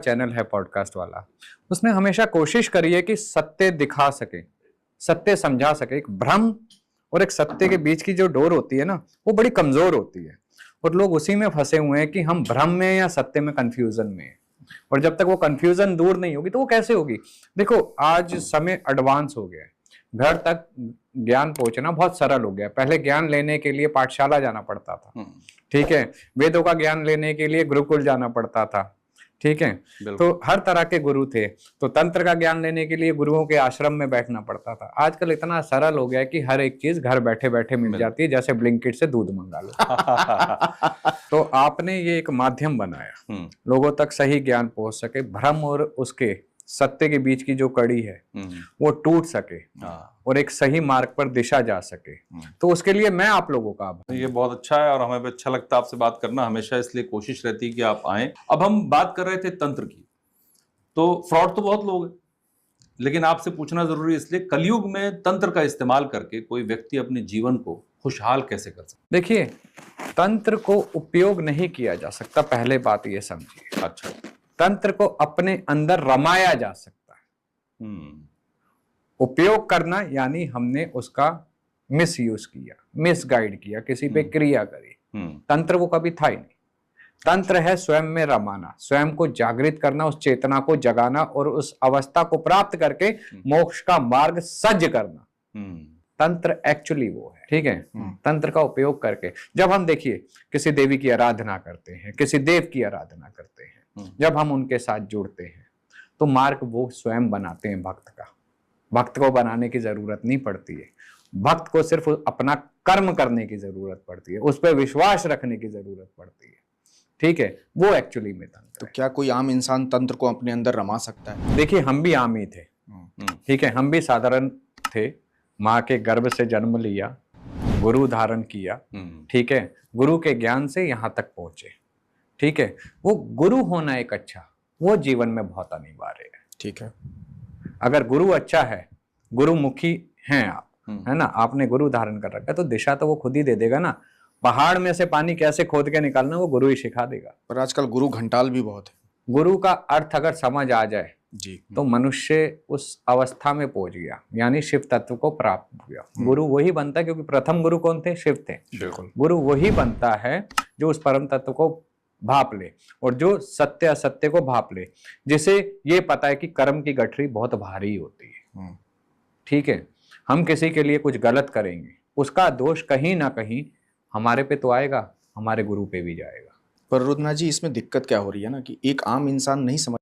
Channel है podcast वाला, उसने हमेशा कोशिश करी है कि सत्य दिखा सके, सत्य समझा सके। एक भ्रम और एक सत्य के बीच की जो डोर होती है ना, वो बड़ी कमजोर होती है और लोग उसी में फंसे हुए हैं कि हम भ्रम में या सत्य में, कंफ्यूजन में हैं। और जब तक वो कंफ्यूजन दूर नहीं होगी तो वो कैसे होगी? देखो, आज समय एडवांस हो गया है, घर तक ज्ञान पहुंचना बहुत सरल हो गया। पहले ज्ञान लेने के लिए पाठशाला जाना पड़ता था, ठीक है। वेदों का ज्ञान लेने के लिए गुरुकुल जाना पड़ता था, ठीक है। तो हर तरह के गुरु थे। तो तंत्र का ज्ञान लेने के लिए गुरुओं के आश्रम में बैठना पड़ता था। आजकल इतना सरल हो गया है कि हर एक चीज घर बैठे बैठे मिल जाती है, जैसे ब्लिंकिट से दूध मंगा लो। तो आपने ये एक माध्यम बनाया, लोगों तक सही ज्ञान पहुंच सके, भ्रम और उसके सत्य के बीच की जो कड़ी है वो टूट सके और एक सही मार्ग पर दिशा जा सके। तो उसके लिए मैं आप लोगों का आभार। ये बहुत अच्छा है और हमें भी अच्छा लगता है आपसे बात करना, हमेशा इसलिए कोशिश रहती है कि आप आए। अब हम बात कर रहे थे तंत्र की, तो फ्रॉड तो बहुत लोग हैं, लेकिन आपसे पूछना जरूरी है इसलिए, कलयुग में तंत्र का इस्तेमाल करके कोई व्यक्ति अपने जीवन को खुशहाल कैसे कर सकता? देखिए, तंत्र को उपयोग नहीं किया जा सकता, पहले बात ये समझिए। अच्छा, तंत्र को अपने अंदर रमाया जा सकता है। उपयोग करना यानी हमने उसका मिस यूज किया, मिस गाइड किया, किसी पे क्रिया करी, तंत्र वो कभी था ही नहीं। तंत्र है स्वयं में रमाना, स्वयं को जागृत करना, उस चेतना को जगाना और उस अवस्था को प्राप्त करके मोक्ष का मार्ग सज्ज करना। तंत्र एक्चुअली वो है, ठीक है। तंत्र का उपयोग करके जब हम देखिए किसी देवी की आराधना करते हैं, किसी देव की आराधना करते हैं, जब हम उनके साथ जुड़ते हैं तो मार्ग वो स्वयं बनाते हैं भक्त का। भक्त को बनाने की जरूरत नहीं पड़ती है, भक्त को सिर्फ अपना कर्म करने की जरूरत पड़ती है, उस पर विश्वास रखने की जरूरत पड़ती है, ठीक है। वो एक्चुअली में तंत्र। तो क्या कोई आम इंसान तंत्र को अपने अंदर रमा सकता है? देखिए, हम भी आम ही थे, ठीक है, हम भी साधारण थे। माँ के गर्भ से जन्म लिया, गुरु धारण किया, ठीक है, गुरु के ज्ञान से यहाँ तक पहुंचे, ठीक है। वो गुरु होना एक अच्छा, वो जीवन में बहुत अनिवार्य है, ठीक है। अगर गुरु अच्छा है, गुरुमुखी हैं आप, है ना, आपने गुरु धारण कर रखा है, तो दिशा तो वो खुद ही दे देगा ना। पहाड़ में से पानी कैसे खोद के निकालना वो गुरु ही सिखा देगा। पर आजकल गुरु घंटाल भी बहुत है। गुरु का अर्थ अगर समझ आ जाए जी, तो मनुष्य उस अवस्था में पहुंच गया, यानी शिव तत्व को प्राप्त हो गया। गुरु वही बनता है, क्योंकि प्रथम गुरु कौन थे? शिव थे। गुरु वही बनता है जो उस परम तत्व को भाप ले और जो सत्य असत्य को भाप ले, जिसे ये पता है कि कर्म की गठरी बहुत भारी होती है, ठीक है। हम किसी के लिए कुछ गलत करेंगे, उसका दोष कहीं ना कहीं हमारे पे तो आएगा, हमारे गुरु पे भी जाएगा। पर रुद्रनाथ जी, इसमें दिक्कत क्या हो रही है ना कि एक आम इंसान नहीं समझ